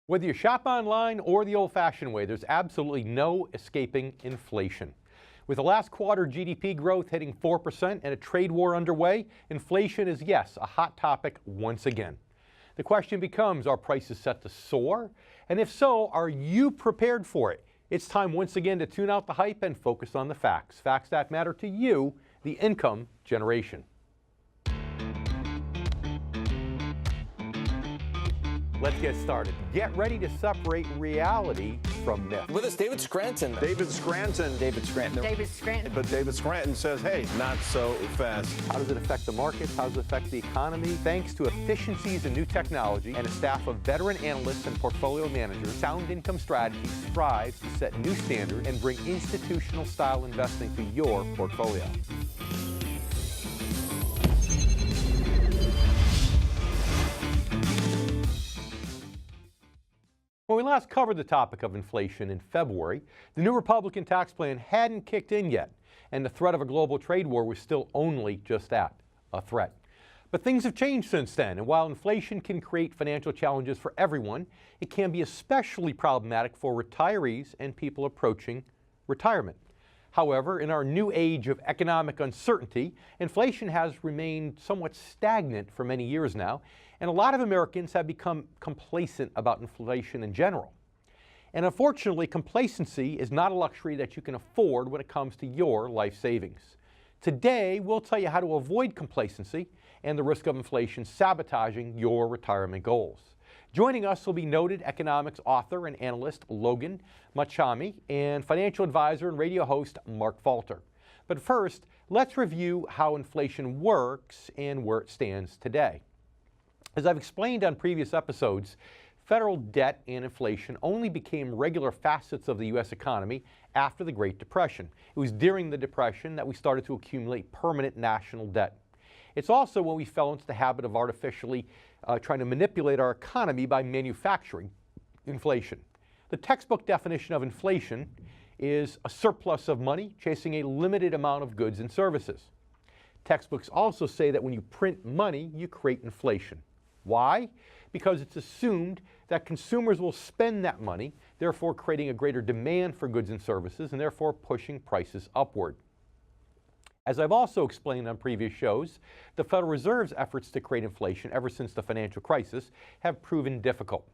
Whether you shop online or the old-fashioned way, there's absolutely no escaping inflation. With the last quarter GDP growth hitting 4% and a trade war underway, inflation is, yes, a hot topic once again. The question becomes, are prices set to soar? And if so, are you prepared for it? It's time once again to tune out the hype and focus on the facts. Facts that matter to you, the income generation. Let's get started. Get ready to separate reality from myth. With us, David Scranton. David Scranton. David Scranton. David Scranton. But David Scranton says, hey, not so fast. How does it affect the markets? How does it affect the economy? Thanks to efficiencies in new technology and a staff of veteran analysts and portfolio managers, Sound Income Strategies strives to set new standards and bring institutional style investing to your portfolio. When we last covered the topic of inflation in February, the new Republican tax plan hadn't kicked in yet, and the threat of a global trade war was still only just that, a threat. But things have changed since then, and while inflation can create financial challenges for everyone, it can be especially problematic for retirees and people approaching retirement. However, in our new age of economic uncertainty, inflation has remained somewhat stagnant for many years now, and a lot of Americans have become complacent about inflation in general. And unfortunately, complacency is not a luxury that you can afford when it comes to your life savings. Today, we'll tell you how to avoid complacency and the risk of inflation sabotaging your retirement goals. Joining us will be noted economics author and analyst Logan Machami and financial advisor and radio host Mark Falter. But first, let's review how inflation works and where it stands today. As I've explained on previous episodes, federal debt and inflation only became regular facets of the U.S. economy after the Great Depression. It was during the Depression that we started to accumulate permanent national debt. It's also when we fell into the habit of artificially trying to manipulate our economy by manufacturing inflation. The textbook definition of inflation is a surplus of money chasing a limited amount of goods and services. Textbooks also say that when you print money, you create inflation. Why? Because it's assumed that consumers will spend that money, therefore creating a greater demand for goods and services and therefore pushing prices upward. As I've also explained on previous shows, the Federal Reserve's efforts to create inflation ever since the financial crisis have proven difficult.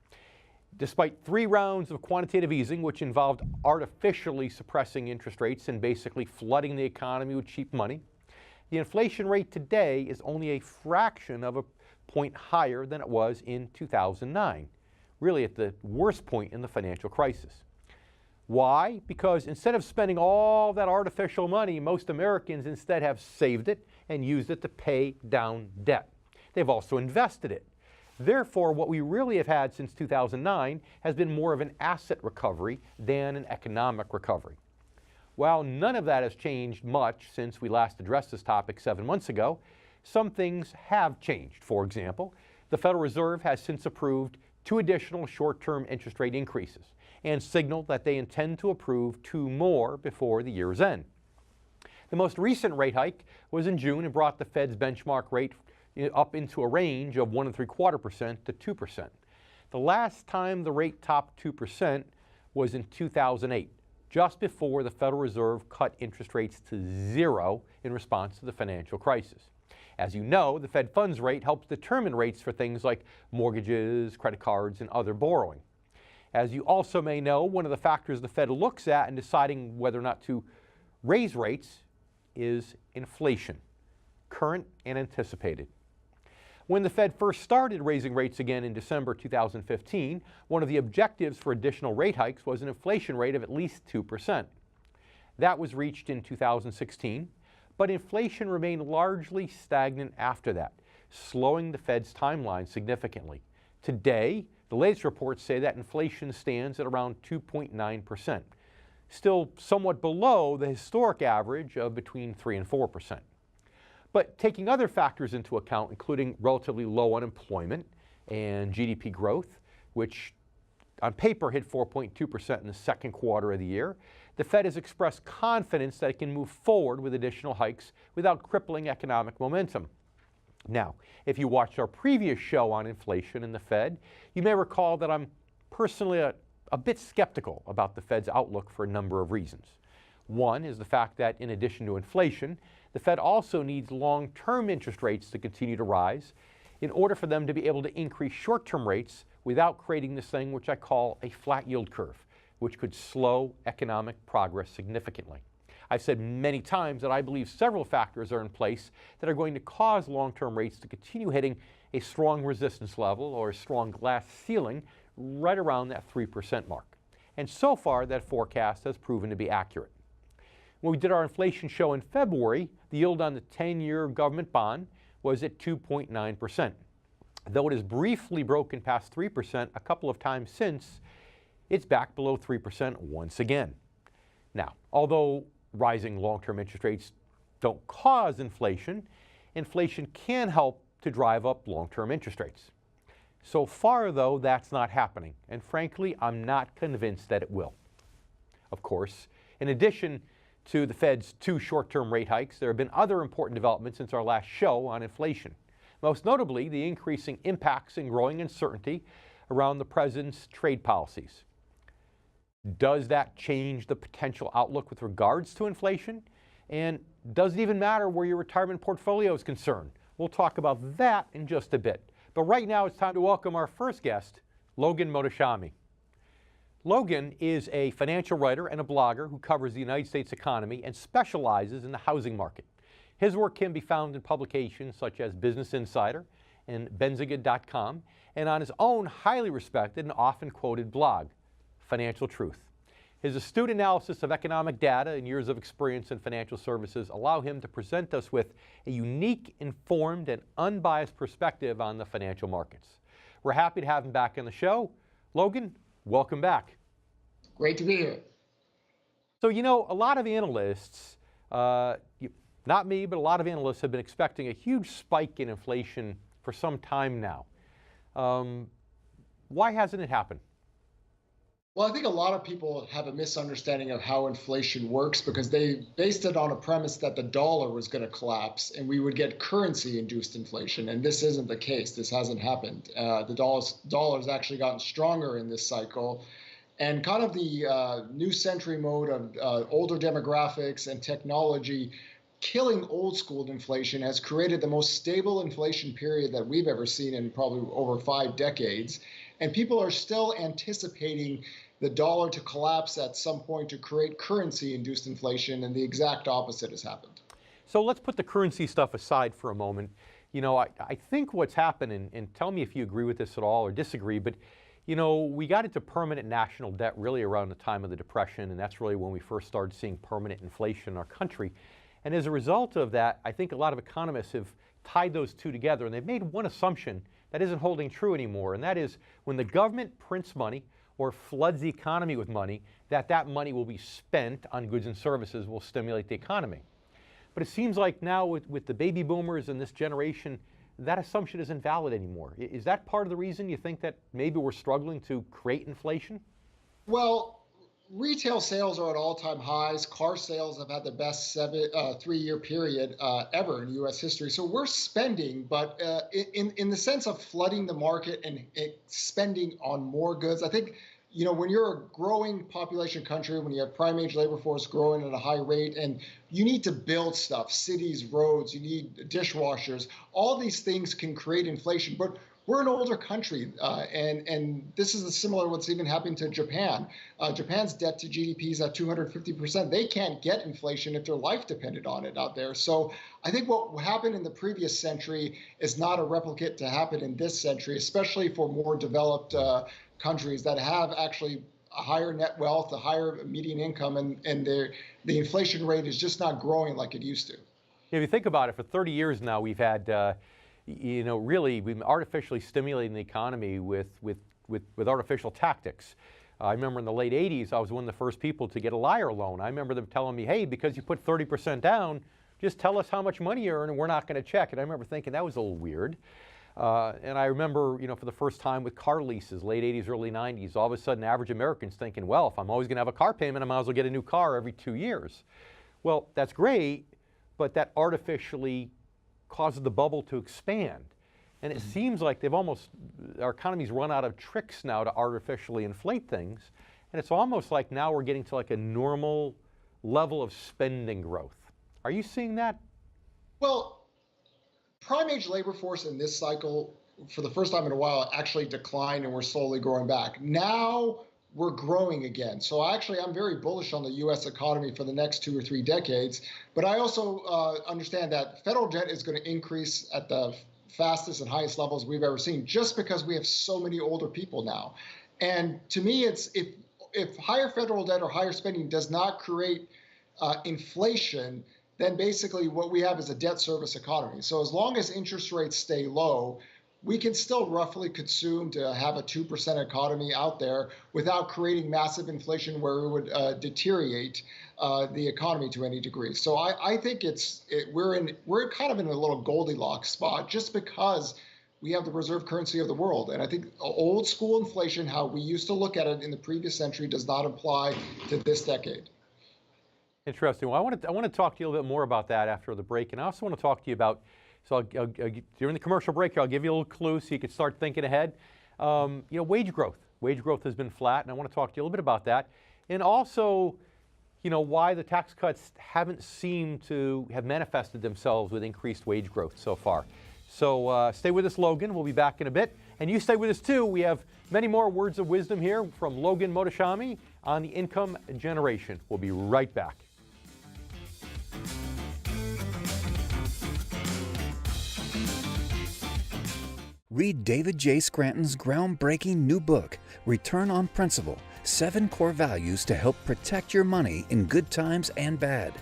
Despite 3 rounds of quantitative easing, which involved artificially suppressing interest rates and basically flooding the economy with cheap money, the inflation rate today is only a fraction of a point higher than it was in 2009, really at the worst point in the financial crisis. Why? Because instead of spending all that artificial money, most Americans instead have saved it and used it to pay down debt. They've also invested it. Therefore, what we really have had since 2009 has been more of an asset recovery than an economic recovery. While none of that has changed much since we last addressed this topic 7 months ago, some things have changed. For example, the Federal Reserve has since approved 2 additional short-term interest rate increases and signaled that they intend to approve 2 more before the year's end. The most recent rate hike was in June and brought the Fed's benchmark rate up into a range of 1.75% to 2%. The last time the rate topped 2% was in 2008, just before the Federal Reserve cut interest rates to 0 in response to the financial crisis. As you know, the Fed funds rate helps determine rates for things like mortgages, credit cards, and other borrowing. As you also may know, one of the factors the Fed looks at in deciding whether or not to raise rates is inflation, current and anticipated. When the Fed first started raising rates again in December 2015, one of the objectives for additional rate hikes was an inflation rate of at least 2%. That was reached in 2016, but inflation remained largely stagnant after that, slowing the Fed's timeline significantly. Today, the latest reports say that inflation stands at around 2.9%, still somewhat below the historic average of between 3 and 4%. But taking other factors into account, including relatively low unemployment and GDP growth, which on paper hit 4.2% in the second quarter of the year, the Fed has expressed confidence that it can move forward with additional hikes without crippling economic momentum. Now, if you watched our previous show on inflation and the Fed, you may recall that I'm personally a bit skeptical about the Fed's outlook for a number of reasons. One is the fact that in addition to inflation, the Fed also needs long-term interest rates to continue to rise in order for them to be able to increase short-term rates without creating this thing which I call a flat yield curve, which could slow economic progress significantly. I've said many times that I believe several factors are in place that are going to cause long-term rates to continue hitting a strong resistance level or a strong glass ceiling right around that 3% mark. And so far, that forecast has proven to be accurate. When we did our inflation show in February, the yield on the 10-year government bond was at 2.9%. Though it has briefly broken past 3% a couple of times since, it's back below 3% once again. Now, although rising long-term interest rates don't cause inflation, inflation can help to drive up long-term interest rates. So far, though, that's not happening, and frankly, I'm not convinced that it will. Of course, in addition to the Fed's 2 short-term rate hikes, there have been other important developments since our last show on inflation. Most notably, the increasing impacts and growing uncertainty around the president's trade policies. Does that change the potential outlook with regards to inflation? And does it even matter where your retirement portfolio is concerned? We'll talk about that in just a bit. But right now it's time to welcome our first guest, Logan Mohtashami. Logan is a financial writer and a blogger who covers the United States economy and specializes in the housing market. His work can be found in publications such as Business Insider and Benzinga.com and on his own highly respected and often quoted blog, Financial Truth. His astute analysis of economic data and years of experience in financial services allow him to present us with a unique, informed, and unbiased perspective on the financial markets. We're happy to have him back on the show. Logan, welcome back. Great to be here. So, you know, a lot of analysts, not me, but a lot of analysts have been expecting a huge spike in inflation for some time now. Why hasn't it happened? Well, I think a lot of people have a misunderstanding of how inflation works because they based it on a premise that the dollar was going to collapse and we would get currency-induced inflation. And this isn't the case. This hasn't happened. The dollar's actually gotten stronger in this cycle. And kind of the new century mode of older demographics and technology killing old school inflation has created the most stable inflation period that we've ever seen in probably over 5 decades. And people are still anticipating the dollar to collapse at some point to create currency-induced inflation, and the exact opposite has happened. So let's put the currency stuff aside for a moment. You know, I think what's happened, and tell me if you agree with this at all or disagree, but you know, we got into permanent national debt really around the time of the Depression, and that's really when we first started seeing permanent inflation in our country. And as a result of that, I think a lot of economists have tied those two together, and they've made one assumption that isn't holding true anymore, and that is when the government prints money or floods the economy with money, that money will be spent on goods and services will stimulate the economy. But it seems like now with the baby boomers and this generation, that assumption isn't valid anymore. Is that part of the reason you think that maybe we're struggling to create inflation? Well, retail sales are at all-time highs. Car sales have had the best 3-year period ever in U.S. history. So we're spending, but in the sense of flooding the market and spending on more goods, I think, you know, when you're a growing population country, when you have prime age labor force growing at a high rate, and you need to build stuff, cities, roads, you need dishwashers, all these things can create inflation. But we're an older country, and this is similar to what's even happening to Japan. Japan's debt to GDP is at 250%. They can't get inflation if their life depended on it out there. So I think what happened in the previous century is not a replicate to happen in this century, especially for more developed countries that have actually a higher net wealth, a higher median income, and the inflation rate is just not growing like it used to. If you think about it, for 30 years now, we've had you know, really, we've been artificially stimulating the economy with artificial tactics. I remember in the late 80s, I was one of the first people to get a liar loan. I remember them telling me, hey, because you put 30% down, just tell us how much money you earn and we're not going to check. And I remember thinking that was a little weird. And I remember, you know, for the first time with car leases, late 80s, early 90s, all of a sudden average Americans thinking, well, if I'm always going to have a car payment, I might as well get a new car every 2 years. Well, that's great, but that artificially causes the bubble to expand. And it seems like our economy's run out of tricks now to artificially inflate things. And it's almost like now we're getting to like a normal level of spending growth. Are you seeing that? Well, prime age labor force in this cycle, for the first time in a while, actually declined and we're slowly growing back. Now we're growing again. So I'm very bullish on the US economy for the next 2 or 3 decades. But I also understand that federal debt is going to increase at the fastest and highest levels we've ever seen, just because we have so many older people now. And to me, it's if higher federal debt or higher spending does not create inflation, then basically what we have is a debt service economy. So as long as interest rates stay low, we can still roughly consume to have a 2% economy out there without creating massive inflation where it would deteriorate the economy to any degree. So I think we're kind of in a little Goldilocks spot just because we have the reserve currency of the world. And I think old school inflation, how we used to look at it in the previous century, does not apply to this decade. Interesting. Well, I want to talk to you a little bit more about that after the break. And I also want to talk to you about, so during the commercial break here, I'll give you a little clue so you can start thinking ahead. Wage growth. Wage growth has been flat, and I want to talk to you a little bit about that. And also, why the tax cuts haven't seemed to have manifested themselves with increased wage growth so far. So stay with us, Logan. We'll be back in a bit. And you stay with us, too. We have many more words of wisdom here from Logan Mohtashami on the income generation. We'll be right back. Read David J. Scranton's groundbreaking new book, Return on Principle, 7 Core Values to Help Protect Your Money in Good Times and Bad.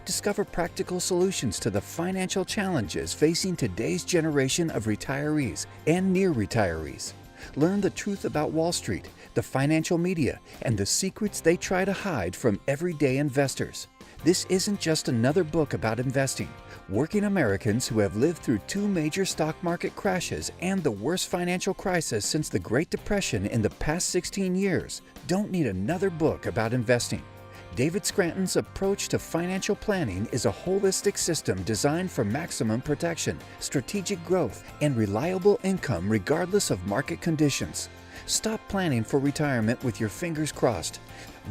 Discover practical solutions to the financial challenges facing today's generation of retirees and near retirees. Learn the truth about Wall Street, the financial media, and the secrets they try to hide from everyday investors. This isn't just another book about investing. Working Americans who have lived through 2 major stock market crashes and the worst financial crisis since the Great Depression in the past 16 years don't need another book about investing. David Scranton's approach to financial planning is a holistic system designed for maximum protection, strategic growth, and reliable income regardless of market conditions. Stop planning for retirement with your fingers crossed.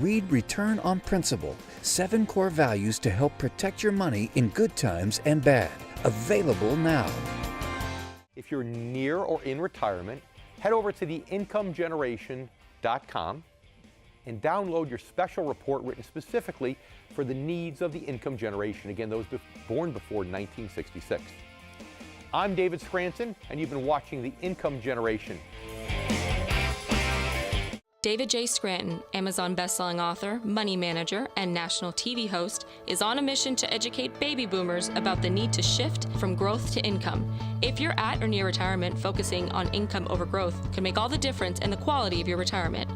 Read Return on Principle, 7 Core Values to Help Protect Your Money in Good Times and Bad. Available now. If you're near or in retirement, head over to theincomegeneration.com and download your special report written specifically for the needs of the income generation. Again, those born before 1966. I'm David Scranton, and you've been watching The Income Generation. David J. Scranton, Amazon bestselling author, money manager, and national TV host, is on a mission to educate baby boomers about the need to shift from growth to income. If you're at or near retirement, focusing on income over growth can make all the difference in the quality of your retirement.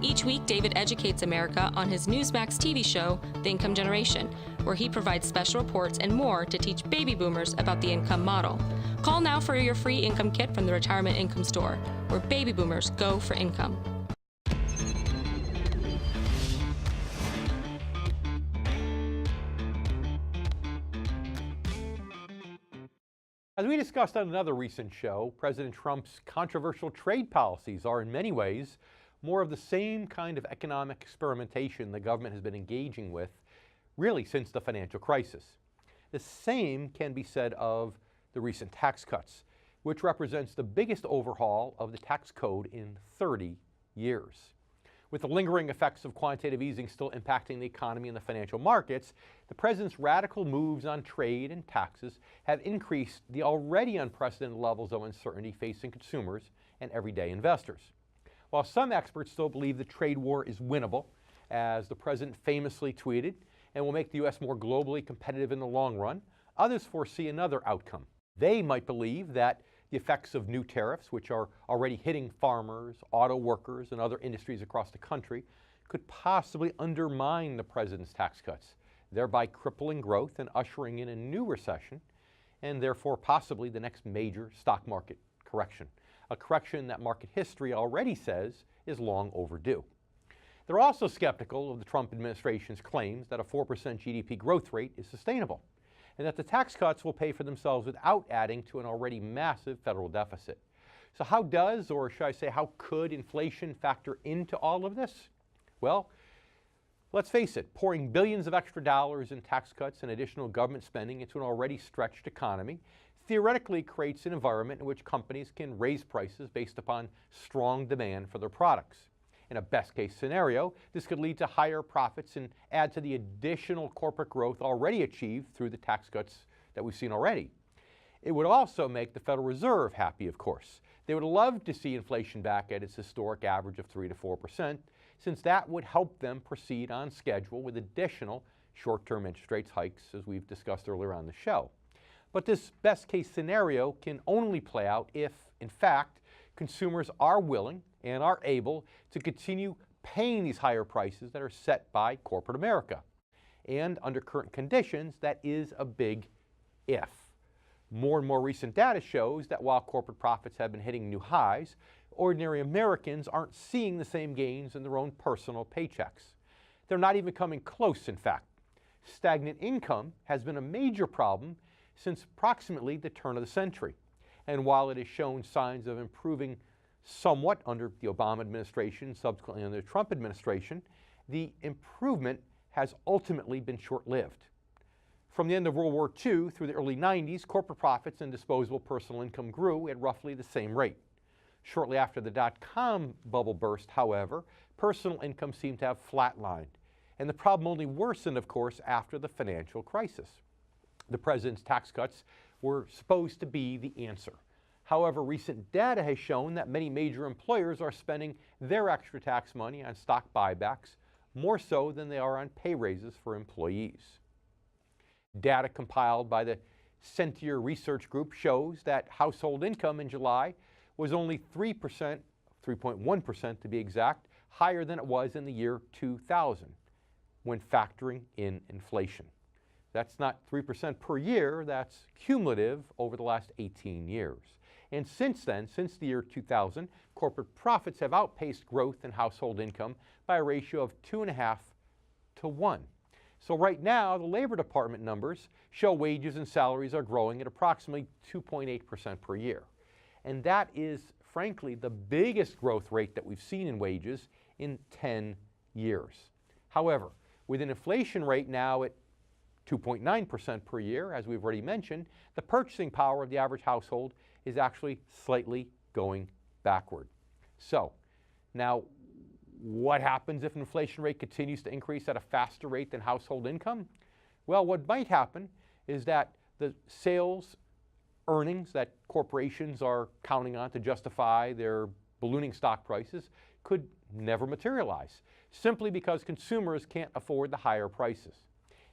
Each week, David educates America on his Newsmax TV show, The Income Generation, where he provides special reports and more to teach baby boomers about the income model. Call now for your free income kit from the Retirement Income Store, where baby boomers go for income. As we discussed on another recent show, President Trump's controversial trade policies are in many ways more of the same kind of economic experimentation the government has been engaging with really since the financial crisis. The same can be said of the recent tax cuts, which represents the biggest overhaul of the tax code in 30 years. With the lingering effects of quantitative easing still impacting the economy and the financial markets, the president's radical moves on trade and taxes have increased the already unprecedented levels of uncertainty facing consumers and everyday investors. While some experts still believe the trade war is winnable, as the president famously tweeted, and will make the U.S. more globally competitive in the long run, others foresee another outcome. They might believe that the effects of new tariffs, which are already hitting farmers, auto workers, and other industries across the country, could possibly undermine the president's tax cuts, thereby crippling growth and ushering in a new recession, and therefore possibly the next major stock market correction, a correction that market history already says is long overdue. They're also skeptical of the Trump administration's claims that a 4% GDP growth rate is sustainable. and that the tax cuts will pay for themselves without adding to an already massive federal deficit. So how does, or should I say, how could inflation factor into all of this? Well, let's face it, pouring billions of extra dollars in tax cuts and additional government spending into an already stretched economy theoretically creates an environment in which companies can raise prices based upon strong demand for their products. In a best-case scenario, this could lead to higher profits and add to the additional corporate growth already achieved through the tax cuts that we've seen already. It would also make the Federal Reserve happy, of course. They would love to see inflation back at its historic average of 3 to 4%, since that would help them proceed on schedule with additional short-term interest rates hikes, as we've discussed earlier on the show. But this best-case scenario can only play out if, in fact, consumers are willing and are able to continue paying these higher prices that are set by corporate America. And under current conditions, that is a big if. More and more recent data shows that while corporate profits have been hitting new highs, ordinary Americans aren't seeing the same gains in their own personal paychecks. They're not even coming close, in fact. Stagnant income has been a major problem since approximately the turn of the century. And while it has shown signs of improving somewhat under the Obama administration, subsequently under the Trump administration, the improvement has ultimately been short-lived. From the end of World War II through the early 90s, corporate profits and disposable personal income grew at roughly the same rate. Shortly after the dot-com bubble burst, however, personal income seemed to have flatlined. And the problem only worsened, of course, after the financial crisis. The president's tax cuts were supposed to be the answer. However, recent data has shown that many major employers are spending their extra tax money on stock buybacks, more so than they are on pay raises for employees. Data compiled by the Centier Research Group shows that household income in July was only 3%, 3.1% to be exact, higher than it was in the year 2000 when factoring in inflation. That's not 3% per year, that's cumulative over the last 18 years. And since then, since the year 2000, corporate profits have outpaced growth in household income by a ratio of 2.5 to 1. So right now, the Labor Department numbers show wages and salaries are growing at approximately 2.8% per year. And that is, frankly, the biggest growth rate that we've seen in wages in 10 years. However, with an inflation rate now at 2.9% per year, as we've already mentioned, the purchasing power of the average household is actually slightly going backward. So, now, what happens if an inflation rate continues to increase at a faster rate than household income? Well, what might happen is that the sales earnings that corporations are counting on to justify their ballooning stock prices could never materialize, simply because consumers can't afford the higher prices.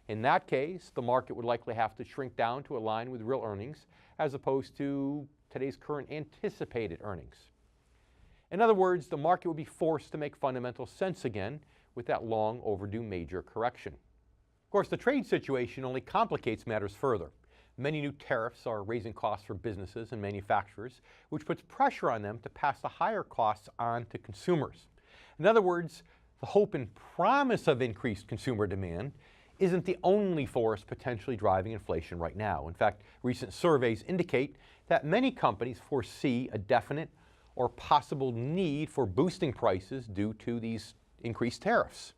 In that case, the market would likely have to shrink down to align with real earnings as opposed to today's current anticipated earnings. In other words, the market would be forced to make fundamental sense again with that long overdue major correction. Of course, the trade situation only complicates matters further. Many new tariffs are raising costs for businesses and manufacturers, which puts pressure on them to pass the higher costs on to consumers. In other words, the hope and promise of increased consumer demand isn't the only force potentially driving inflation right now. In fact, recent surveys indicate that many companies foresee a definite or possible need for boosting prices due to these increased tariffs.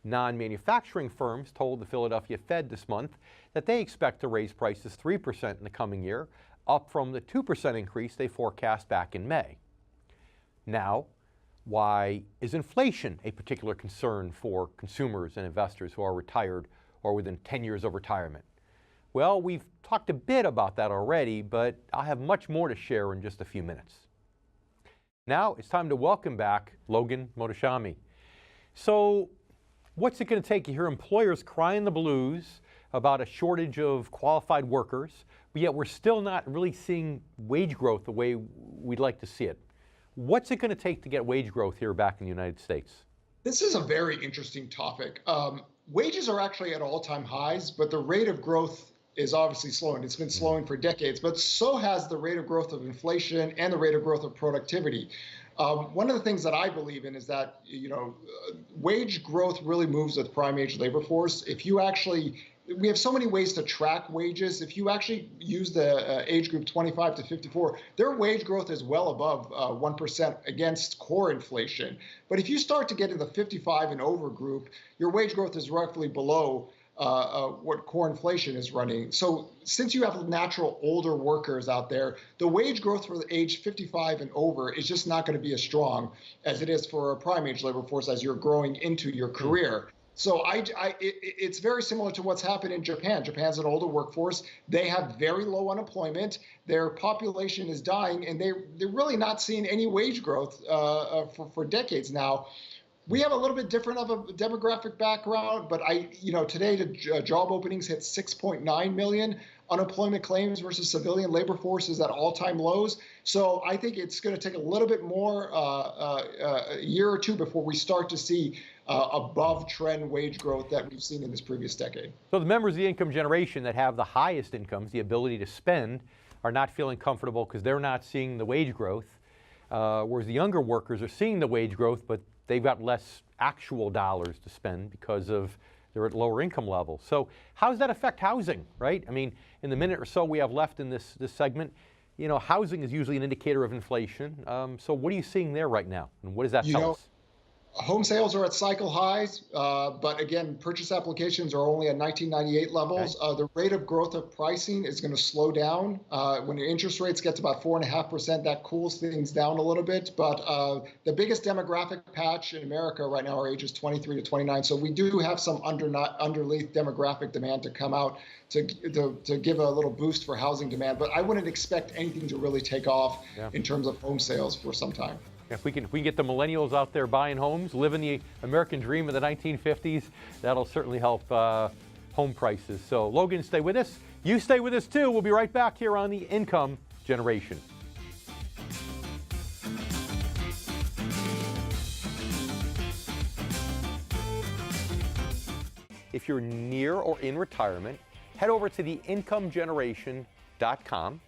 Non-manufacturing firms told the Philadelphia Fed this month that they expect to raise prices 3% in the coming year, up from the 2% increase they forecast back in May. Now, why is inflation a particular concern for consumers and investors who are retired or within 10 years of retirement? Well, we've talked a bit about that already, but I'll have much more to share in just a few minutes. Now it's time to welcome back Logan Mohtashami. So, what's it going to take? You hear employers crying the blues about a shortage of qualified workers, but yet we're still not really seeing wage growth the way we'd like to see it. What's it going to take to get wage growth here back in the United States? This is a very interesting topic. Wages are actually at all-time highs, but the rate of growth is obviously slowing. It's been slowing for decades, but so has the rate of growth of inflation and the rate of growth of productivity. One of the things that I believe in is that, wage growth really moves with prime age labor force. If you actually we have so many ways to track wages. If you actually use the age group 25 to 54, their wage growth is well above 1% against core inflation. But if you start to get in the 55 and over group, your wage growth is roughly below what core inflation is running. So since you have natural older workers out there, the wage growth for the age 55 and over is just not going to be as strong as it is for a prime age labor force as you're growing into your career. So it's very similar to what's happened in Japan. Japan's an older workforce. They have very low unemployment. Their population is dying, and they're really not seeing any wage growth for decades now. We have a little bit different of a demographic background, but today the job openings hit 6.9 million. Unemployment claims versus civilian labor force is at all-time lows. So I think it's going to take a little bit more, a year or two before we start to see above trend wage growth that we've seen in this previous decade. So the members of the income generation that have the highest incomes, the ability to spend, are not feeling comfortable because they're not seeing the wage growth, whereas the younger workers are seeing the wage growth, but they've got less actual dollars to spend because of they're at lower income levels. So how does that affect housing, right? I mean, in the minute or so we have left in this segment, housing is usually an indicator of inflation. So what are you seeing there right now, and what does that tell us? Home sales are at cycle highs, but again, purchase applications are only at 1998 levels. Okay. The rate of growth of pricing is going to slow down. When your interest rates get to about 4.5%, that cools things down a little bit. But the biggest demographic patch in America right now are ages 23 to 29. So we do have some underneath demographic demand to come out to give a little boost for housing demand. But I wouldn't expect anything to really take off in terms of home sales for some time. If we can get the millennials out there buying homes, living the American dream of the 1950s, that'll certainly help home prices. So Logan, stay with us. You stay with us too. We'll be right back here on the Income Generation. If you're near or in retirement, head over to theincomegeneration.com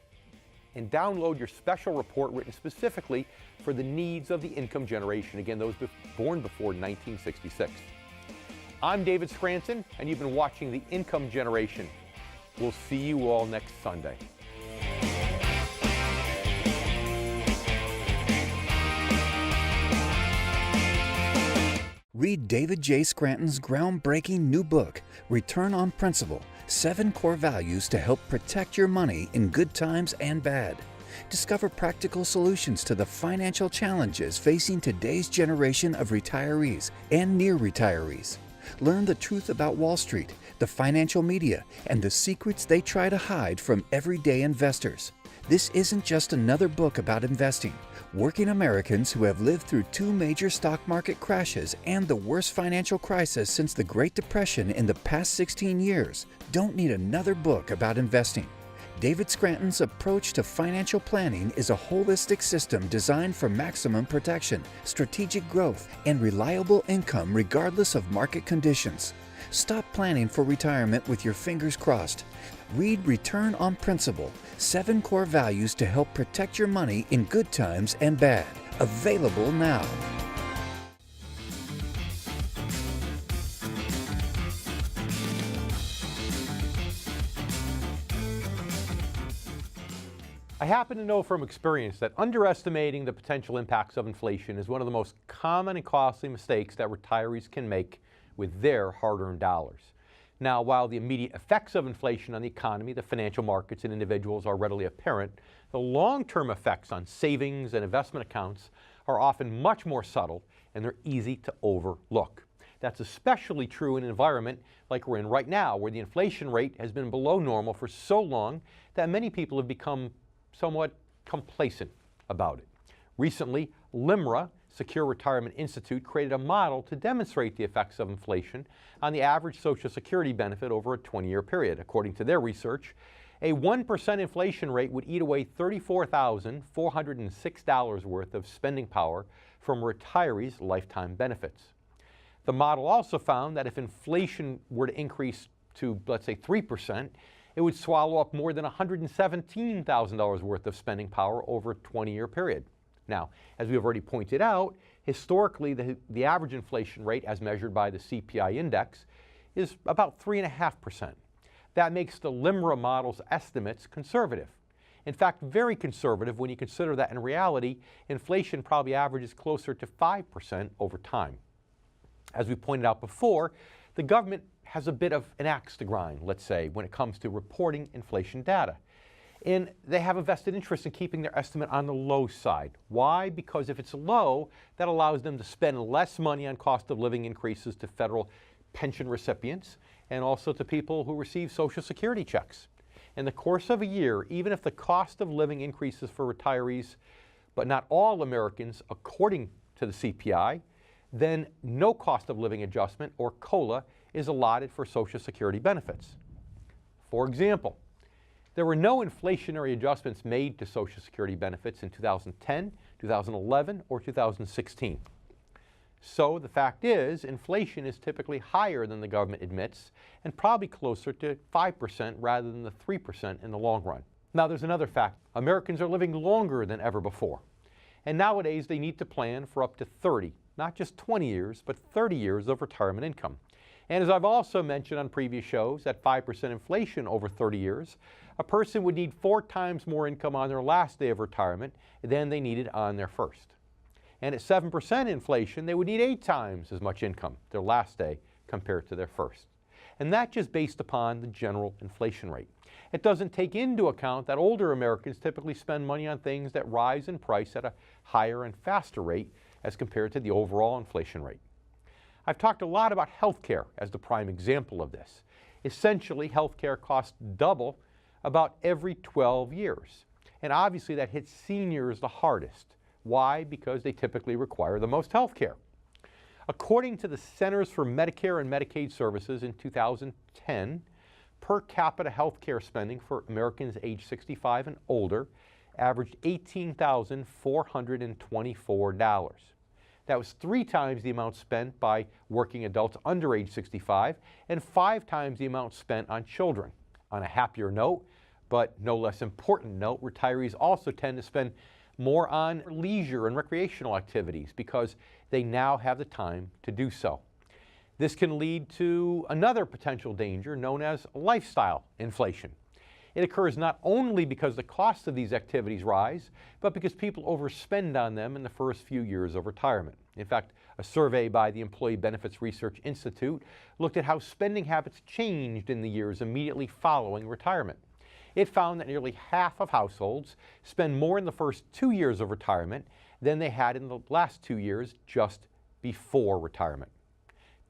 and download your special report written specifically for the needs of the income generation, again, those born before 1966. I'm David Scranton, and you've been watching The Income Generation. We'll see you all next Sunday. Read David J. Scranton's groundbreaking new book, Return on Principle, 7 Core Values to Help Protect Your Money in Good Times and Bad. Discover practical solutions to the financial challenges facing today's generation of retirees and near retirees. Learn the truth about Wall Street, the financial media, and the secrets they try to hide from everyday investors. This isn't just another book about investing. Working Americans who have lived through 2 major stock market crashes and the worst financial crisis since the Great Depression in the past 16 years don't need another book about investing. David Scranton's approach to financial planning is a holistic system designed for maximum protection, strategic growth, and reliable income regardless of market conditions. Stop planning for retirement with your fingers crossed. Read Return on Principle, 7 Core Values to Help Protect Your Money in Good Times and Bad. Available now. I happen to know from experience that underestimating the potential impacts of inflation is one of the most common and costly mistakes that retirees can make with their hard-earned dollars. Now, while the immediate effects of inflation on the economy, the financial markets, and individuals are readily apparent, the long-term effects on savings and investment accounts are often much more subtle, and they're easy to overlook. That's especially true in an environment like we're in right now, where the inflation rate has been below normal for so long that many people have become somewhat complacent about it. Recently, LIMRA, Secure Retirement Institute, created a model to demonstrate the effects of inflation on the average Social Security benefit over a 20-year period. According to their research, a 1% inflation rate would eat away $34,406 worth of spending power from retirees' lifetime benefits. The model also found that if inflation were to increase to, let's say, 3%, it would swallow up more than $117,000 worth of spending power over a 20-year period. Now, as we've already pointed out, historically, the average inflation rate, as measured by the CPI index, is about 3.5%. That makes the LIMRA model's estimates conservative. In fact, very conservative when you consider that in reality, inflation probably averages closer to 5% over time. As we pointed out before, the government has a bit of an axe to grind, let's say, when it comes to reporting inflation data. And they have a vested interest in keeping their estimate on the low side. Why? Because if it's low, that allows them to spend less money on cost of living increases to federal pension recipients and also to people who receive Social Security checks. In the course of a year, even if the cost of living increases for retirees, but not all Americans according to the CPI, then no cost of living adjustment, or COLA, is allotted for Social Security benefits. For example, there were no inflationary adjustments made to Social Security benefits in 2010, 2011, or 2016. So the fact is, inflation is typically higher than the government admits and probably closer to 5% rather than the 3% in the long run. Now there's another fact. Americans are living longer than ever before. And nowadays they need to plan for up to 30, not just 20 years, but 30 years of retirement income. And as I've also mentioned on previous shows, at 5% inflation over 30 years, a person would need 4 times more income on their last day of retirement than they needed on their first. And at 7% inflation, they would need 8 times as much income their last day compared to their first. And that's just based upon the general inflation rate. It doesn't take into account that older Americans typically spend money on things that rise in price at a higher and faster rate as compared to the overall inflation rate. I've talked a lot about healthcare as the prime example of this. Essentially, healthcare costs double about every 12 years. And obviously that hits seniors the hardest. Why? Because they typically require the most health care. According to the Centers for Medicare and Medicaid Services in 2010, per capita health care spending for Americans age 65 and older averaged $18,424. That was 3 times the amount spent by working adults under age 65 and 5 times the amount spent on children. On a happier note, but no less important note, retirees also tend to spend more on leisure and recreational activities because they now have the time to do so. This can lead to another potential danger known as lifestyle inflation. It occurs not only because the costs of these activities rise, but because people overspend on them in the first few years of retirement. In fact, a survey by the Employee Benefits Research Institute looked at how spending habits changed in the years immediately following retirement. It found that nearly half of households spend more in the first 2 years of retirement than they had in the last 2 years just before retirement.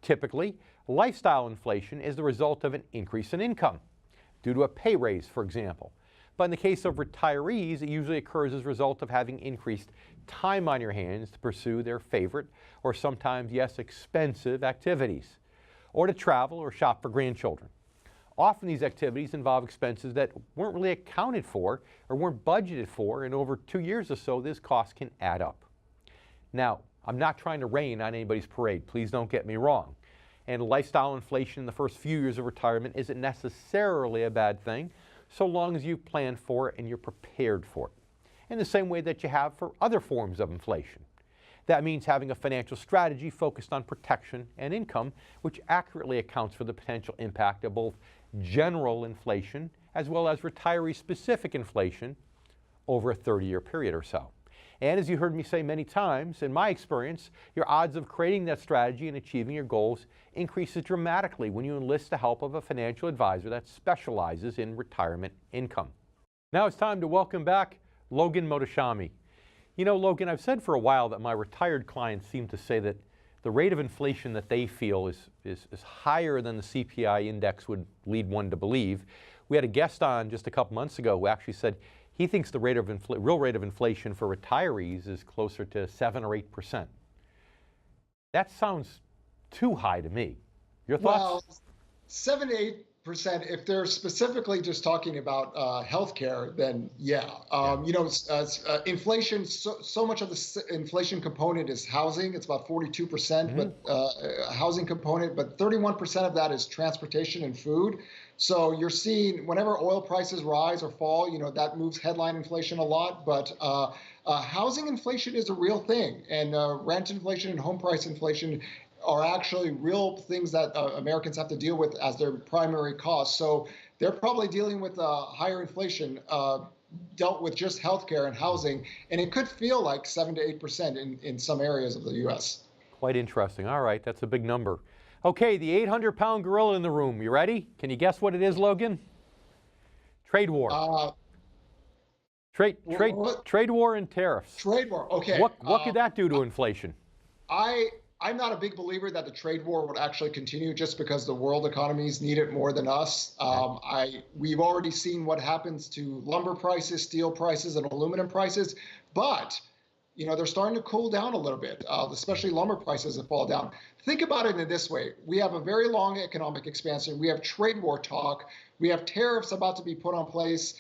Typically, lifestyle inflation is the result of an increase in income, due to a pay raise, for example. But in the case of retirees, it usually occurs as a result of having increased time on your hands to pursue their favorite, or sometimes, yes, expensive activities, or to travel or shop for grandchildren. Often these activities involve expenses that weren't really accounted for or weren't budgeted for, and over 2 years or so, this cost can add up. Now, I'm not trying to rain on anybody's parade, please don't get me wrong. And lifestyle inflation in the first few years of retirement isn't necessarily a bad thing, so long as you plan for it and you're prepared for it, in the same way that you have for other forms of inflation. That means having a financial strategy focused on protection and income, which accurately accounts for the potential impact of both general inflation as well as retiree-specific inflation over a 30-year period or so. And as you heard me say many times, in my experience, your odds of creating that strategy and achieving your goals increases dramatically when you enlist the help of a financial advisor that specializes in retirement income. Now it's time to welcome back Logan Mohtashami. You know, Logan, I've said for a while that my retired clients seem to say that the rate of inflation that they feel is higher than the CPI index would lead one to believe. We had a guest on just a couple months ago who actually said he thinks the real rate of inflation for retirees is closer to 7 or 8%. That sounds too high to me. Your thoughts? Well, 7 to 8%, if they're specifically just talking about healthcare, then yeah. You know, inflation, so much of the inflation component is housing. It's about 42%, but housing component, but 31% of that is transportation and food. So you're seeing whenever oil prices rise or fall, you know, that moves headline inflation a lot. But housing inflation is a real thing, and rent inflation and home price inflation are actually real things that Americans have to deal with as their primary costs. So they're probably dealing with higher inflation dealt with just healthcare and housing, and it could feel like 7 to 8% in some areas of the U.S. Quite interesting. All right, that's a big number. Okay, the 800-pound gorilla in the room. You ready? Can you guess what it is, Logan? Trade war. Trade war and tariffs. Trade war. Okay. What could that do to inflation? I'm not a big believer that the trade war would actually continue just because the world economies need it more than us. We've already seen what happens to lumber prices, steel prices, and aluminum prices, but they're starting to cool down a little bit, especially lumber prices have fallen down. Think about it in this way. We have a very long economic expansion. We have trade war talk. We have tariffs about to be put on place.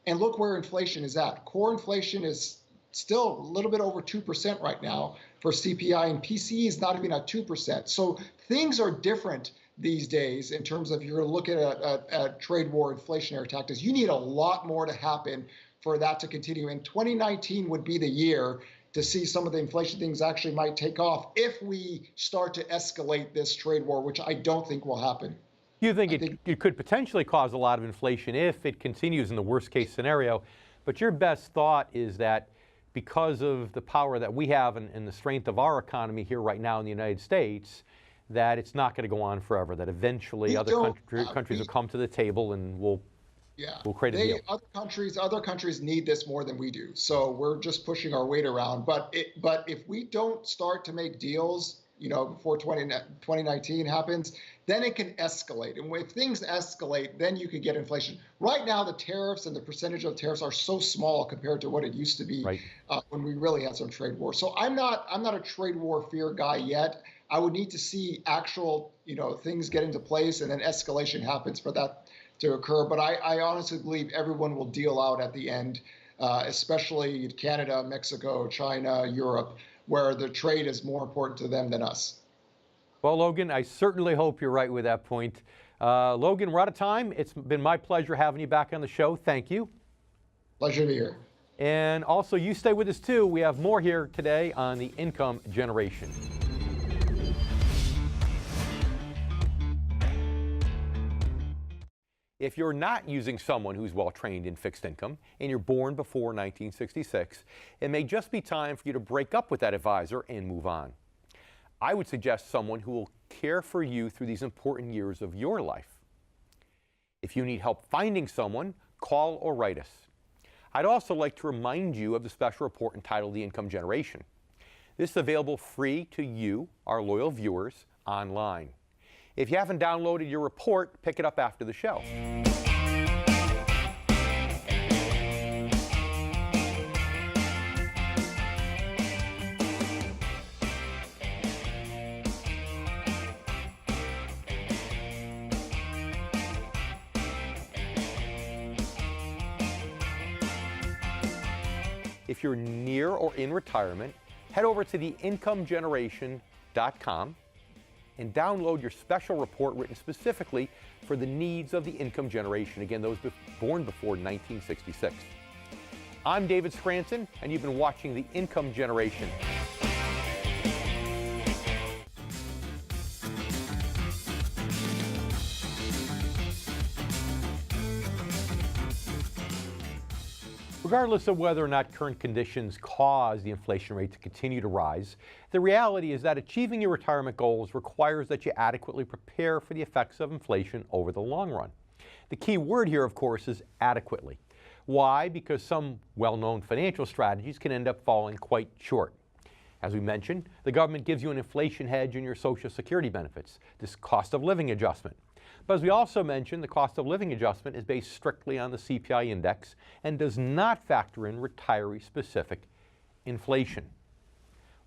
And look where inflation is at. Core inflation is still a little bit over 2% right now for CPI, and PCE is not even at 2%. So things are different these days in terms of you're looking at trade war inflationary tactics. You need a lot more to happen for that to continue. And 2019 would be the year to see some of the inflation things actually might take off if we start to escalate this trade war, which I don't think will happen. You think it could potentially cause a lot of inflation if it continues in the worst case scenario, but your best thought is that because of the power that we have and the strength of our economy here right now in the United States, that it's not going to go on forever, that eventually other countries will come to the table and we'll create a deal. Other countries need this more than we do, so we're just pushing our weight around. But if we don't start to make deals, before 2019 happens, then it can escalate. And if things escalate, then you can get inflation. Right now, the tariffs and the percentage of tariffs are so small compared to what it used to be when we really had some trade war. So I'm not a trade war fear guy yet. I would need to see actual, things get into place and then escalation happens for that to occur. But I honestly believe everyone will deal out at the end, especially Canada, Mexico, China, Europe, where the trade is more important to them than us. Well, Logan, I certainly hope you're right with that point. Logan, we're out of time. It's been my pleasure having you back on the show. Thank you. Pleasure to be here. And also, you stay with us too. We have more here today on the income generation. If you're not using someone who's well trained in fixed income and you're born before 1966, it may just be time for you to break up with that advisor and move on. I would suggest someone who will care for you through these important years of your life. If you need help finding someone, call or write us. I'd also like to remind you of the special report entitled The Income Generation. This is available free to you, our loyal viewers, online. If you haven't downloaded your report, pick it up after the show. If you're near or in retirement, head over to theincomegeneration.com and download your special report written specifically for the needs of the income generation, again, those born before 1966. I'm David Scranton, and you've been watching The Income Generation. Regardless of whether or not current conditions cause the inflation rate to continue to rise, the reality is that achieving your retirement goals requires that you adequately prepare for the effects of inflation over the long run. The key word here, of course, is adequately. Why? Because some well-known financial strategies can end up falling quite short. As we mentioned, the government gives you an inflation hedge in your Social Security benefits, this cost of living adjustment. But as we also mentioned, the cost of living adjustment is based strictly on the CPI index and does not factor in retiree-specific inflation.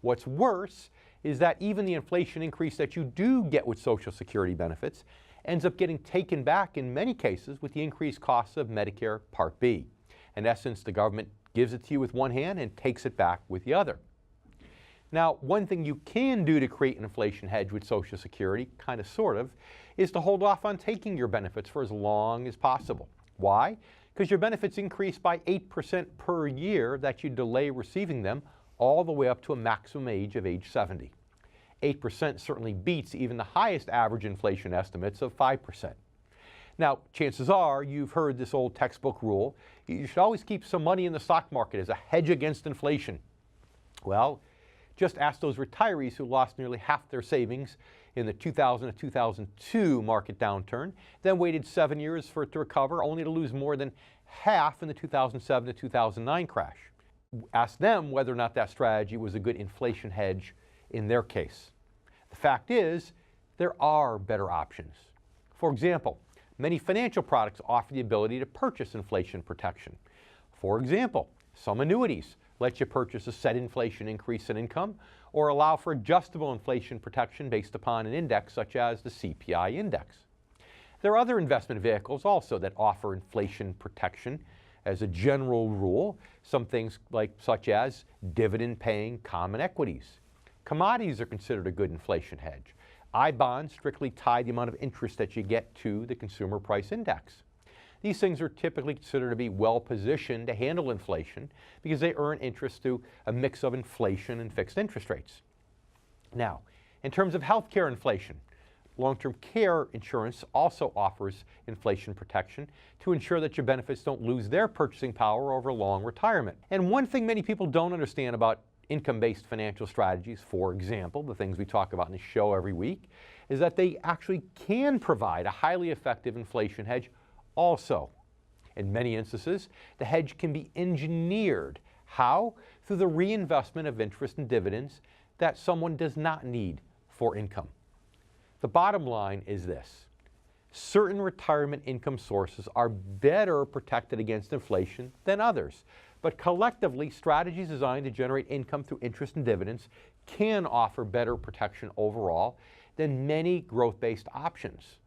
What's worse is that even the inflation increase that you do get with Social Security benefits ends up getting taken back in many cases with the increased costs of Medicare Part B. In essence, the government gives it to you with one hand and takes it back with the other. Now, one thing you can do to create an inflation hedge with Social Security, kind of sort of, is to hold off on taking your benefits for as long as possible. Why? Because your benefits increase by 8% per year that you delay receiving them all the way up to a maximum age of age 70. 8% certainly beats even the highest average inflation estimates of 5%. Now, chances are you've heard this old textbook rule. You should always keep some money in the stock market as a hedge against inflation. Well, just ask those retirees who lost nearly half their savings in the 2000 to 2002 market downturn, then waited 7 years for it to recover, only to lose more than half in the 2007 to 2009 crash. Ask them whether or not that strategy was a good inflation hedge in their case. The fact is, there are better options. For example, many financial products offer the ability to purchase inflation protection. For example, some annuities let you purchase a set inflation increase in income or allow for adjustable inflation protection based upon an index such as the CPI index. There are other investment vehicles also that offer inflation protection as a general rule, some things such as dividend-paying common equities. Commodities are considered a good inflation hedge. I-bonds strictly tie the amount of interest that you get to the consumer price index. These things are typically considered to be well-positioned to handle inflation because they earn interest through a mix of inflation and fixed interest rates. Now, in terms of healthcare inflation, long-term care insurance also offers inflation protection to ensure that your benefits don't lose their purchasing power over long retirement. And one thing many people don't understand about income-based financial strategies, for example, the things we talk about in the show every week, is that they actually can provide a highly effective inflation hedge also. In many instances, the hedge can be engineered. How? Through the reinvestment of interest and dividends that someone does not need for income. The bottom line is this: certain retirement income sources are better protected against inflation than others, but collectively, strategies designed to generate income through interest and dividends can offer better protection overall than many growth-based options.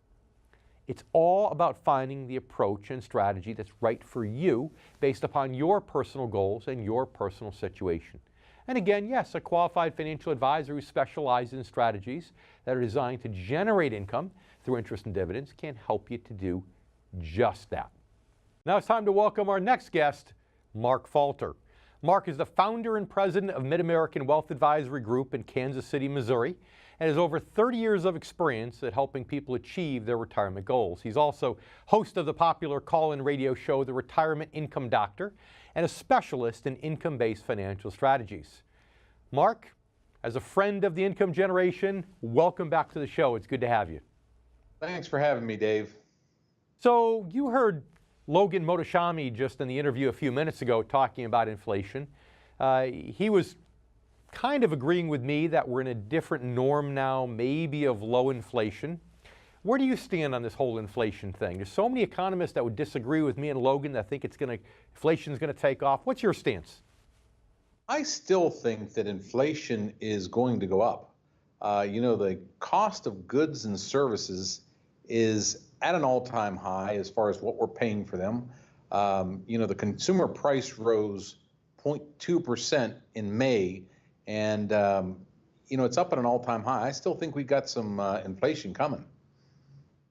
It's all about finding the approach and strategy that's right for you based upon your personal goals and your personal situation. And again, yes, a qualified financial advisor who specializes in strategies that are designed to generate income through interest and dividends can help you to do just that. Now it's time to welcome our next guest, Mark Falter. Mark is the founder and president of Mid-American Wealth Advisory Group in Kansas City, Missouri, and has over 30 years of experience at helping people achieve their retirement goals. He's also host of the popular call-in radio show, The Retirement Income Doctor, and a specialist in income-based financial strategies. Mark, as a friend of the income generation, welcome back to the show. It's good to have you. Thanks for having me, Dave. So you heard Logan Motoshami just in the interview a few minutes ago talking about inflation. He was kind of agreeing with me that we're in a different norm now, maybe of low inflation. Where do you stand on this whole inflation thing? There's so many economists that would disagree with me and Logan that think inflation's going to take off. What's your stance? I still think that inflation is going to go up. The cost of goods and services is at an all-time high as far as what we're paying for them. The consumer price rose 0.2% in May, and it's up at an all-time high. I still think we've got some inflation coming.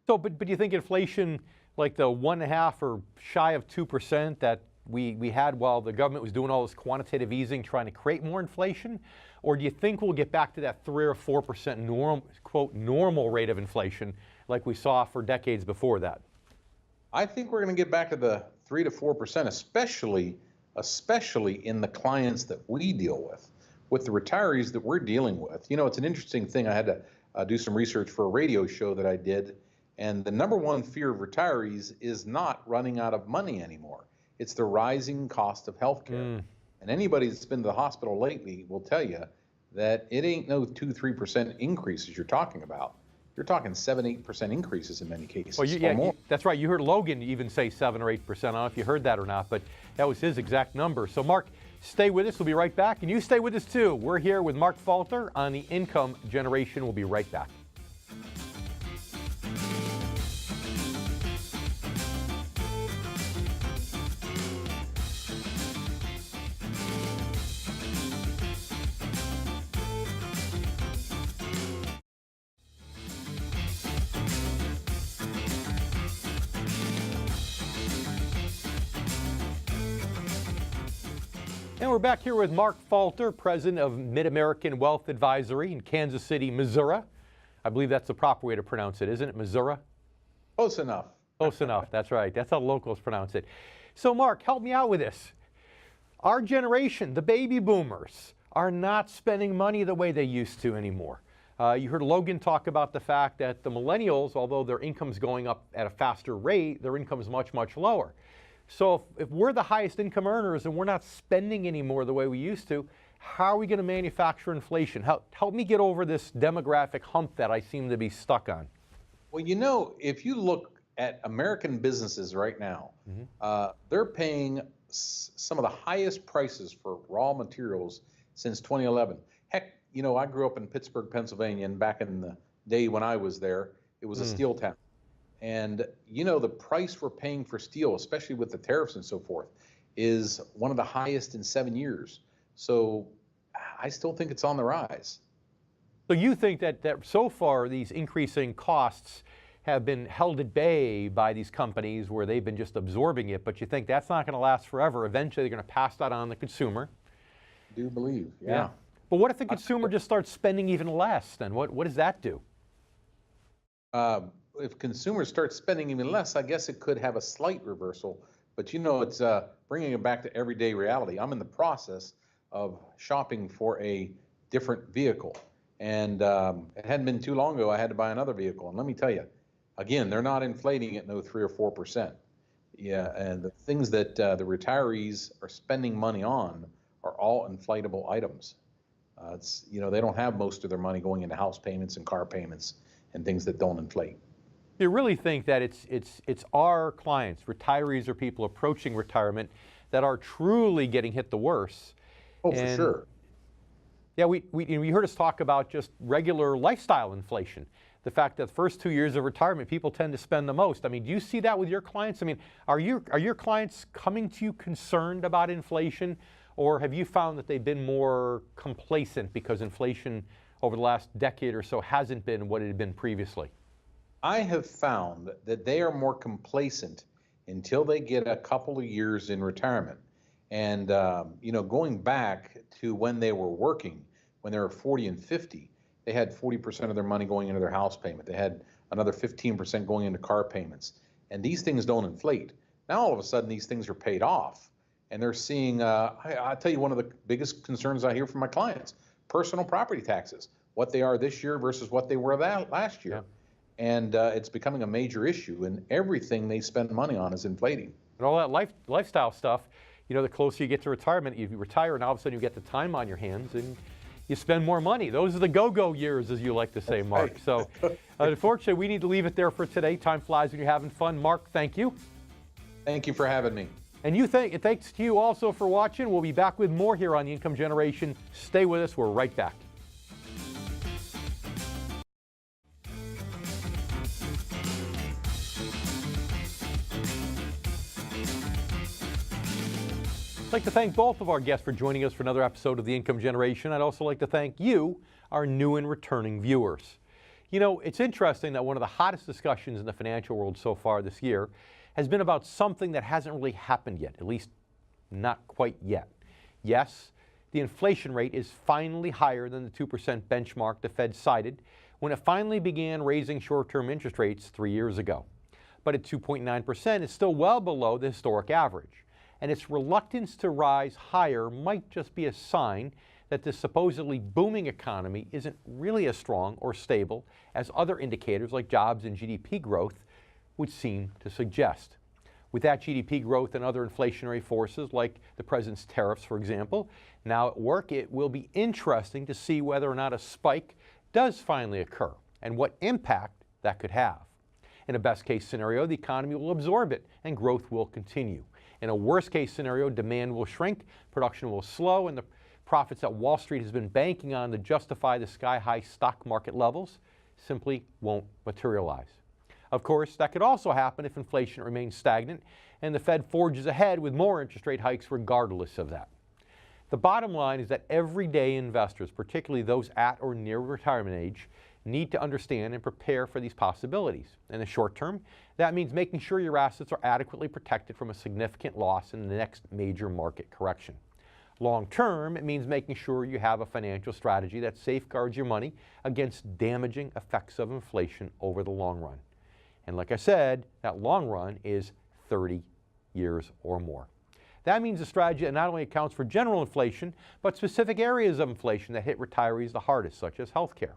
So, but do you think inflation, like the 1.5 or shy of 2% that we had while the government was doing all this quantitative easing, trying to create more inflation, or do you think we'll get back to that 3 or 4% normal rate of inflation like we saw for decades before that? I think we're going to get back to the 3 to 4%, especially in the clients that we deal with the retirees that we're dealing with. It's an interesting thing. I had to do some research for a radio show that I did, and the number one fear of retirees is not running out of money anymore. It's the rising cost of healthcare. And anybody that's been to the hospital lately will tell you that it ain't no 2-3% increases you're talking about. You're talking 7-8% increases in many cases. Well, that's right. You heard Logan even say 7 or 8%. I don't know if you heard that or not, but that was his exact number. So, Mark, stay with us. We'll be right back. And you stay with us, too. We're here with Mark Falter on the income generation. We'll be right back. And we're back here with Mark Falter, president of Mid-American Wealth Advisory in Kansas City, Missouri. I believe that's the proper way to pronounce it, isn't it, Missouri? Close enough. Close enough. That's right. That's how locals pronounce it. So, Mark, help me out with this. Our generation, the baby boomers, are not spending money the way they used to anymore. You heard Logan talk about the fact that the millennials, although their income's going up at a faster rate, their income's much, much lower. So if we're the highest income earners and we're not spending anymore the way we used to, how are we going to manufacture inflation? Help me get over this demographic hump that I seem to be stuck on. Well, if you look at American businesses right now, they're paying some of the highest prices for raw materials since 2011. Heck, I grew up in Pittsburgh, Pennsylvania, and back in the day when I was there, it was a steel town. And, the price we're paying for steel, especially with the tariffs and so forth, is one of the highest in 7 years. So I still think it's on the rise. So you think that so far these increasing costs have been held at bay by these companies where they've been just absorbing it, but you think that's not going to last forever. Eventually they're going to pass that on to the consumer. I do believe, yeah. But what if the consumer just starts spending even less then? What does that do? If consumers start spending even less, I guess it could have a slight reversal. But it's bringing it back to everyday reality. I'm in the process of shopping for a different vehicle. And it hadn't been too long ago I had to buy another vehicle. And let me tell you, again, they're not inflating at no 3 or 4%. Yeah, and the things that the retirees are spending money on are all inflatable items. They don't have most of their money going into house payments and car payments and things that don't inflate. You really think that it's our clients, retirees or people approaching retirement, that are truly getting hit the worst? Oh, for sure. Yeah, we heard us talk about just regular lifestyle inflation. The fact that the first 2 years of retirement, people tend to spend the most. I mean, do you see that with your clients? I mean, are your clients coming to you concerned about inflation, or have you found that they've been more complacent because inflation over the last decade or so hasn't been what it had been previously? I have found that they are more complacent until they get a couple of years in retirement. And, going back to when they were working, when they were 40 and 50, they had 40% of their money going into their house payment. They had another 15% going into car payments. And these things don't inflate. Now, all of a sudden, these things are paid off. And they're seeing, I'll tell you, one of the biggest concerns I hear from my clients, personal property taxes, what they are this year versus what they were last year. Yeah. And it's becoming a major issue, and everything they spend money on is inflating. And all that lifestyle stuff, the closer you get to retirement, you retire and all of a sudden you get the time on your hands and you spend more money. Those are the go-go years, as you like to say, Mark. Right. So unfortunately, we need to leave it there for today. Time flies when you're having fun. Mark, thank you. Thank you for having me. And thanks to you also for watching. We'll be back with more here on The Income Generation. Stay with us. We're right back. I'd like to thank both of our guests for joining us for another episode of The Income Generation. I'd also like to thank you, our new and returning viewers. It's interesting that one of the hottest discussions in the financial world so far this year has been about something that hasn't really happened yet, at least not quite yet. Yes, the inflation rate is finally higher than the 2% benchmark the Fed cited when it finally began raising short-term interest rates 3 years ago. But at 2.9%, it's still well below the historic average. And its reluctance to rise higher might just be a sign that this supposedly booming economy isn't really as strong or stable as other indicators like jobs and GDP growth would seem to suggest. With that GDP growth and other inflationary forces like the president's tariffs, for example, now at work, it will be interesting to see whether or not a spike does finally occur and what impact that could have. In a best-case scenario, the economy will absorb it and growth will continue. In a worst-case scenario, demand will shrink, production will slow, and the profits that Wall Street has been banking on to justify the sky-high stock market levels simply won't materialize. Of course, that could also happen if inflation remains stagnant and the Fed forges ahead with more interest rate hikes regardless of that. The bottom line is that everyday investors, particularly those at or near retirement age, need to understand and prepare for these possibilities. In the short term, that means making sure your assets are adequately protected from a significant loss in the next major market correction. Long term, it means making sure you have a financial strategy that safeguards your money against damaging effects of inflation over the long run. And like I said, that long run is 30 years or more. That means a strategy that not only accounts for general inflation, but specific areas of inflation that hit retirees the hardest, such as healthcare.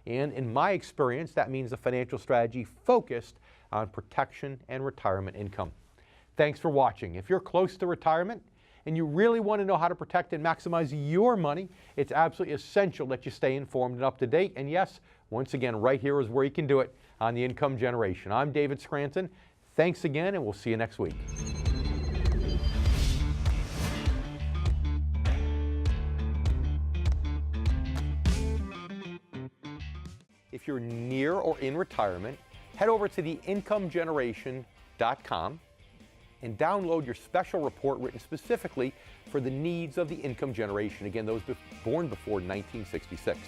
And in my experience, that means a financial strategy focused on protection and retirement income. Thanks for watching. If you're close to retirement and you really want to know how to protect and maximize your money, it's absolutely essential that you stay informed and up to date. And yes, once again, right here is where you can do it on The Income Generation. I'm David Scranton. Thanks again, and we'll see you next week. If you're near or in retirement, head over to theincomegeneration.com and download your special report written specifically for the needs of the income generation. Again, those born before 1966.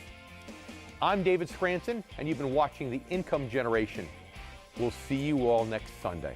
I'm David Scranton, and you've been watching The Income Generation. We'll see you all next Sunday.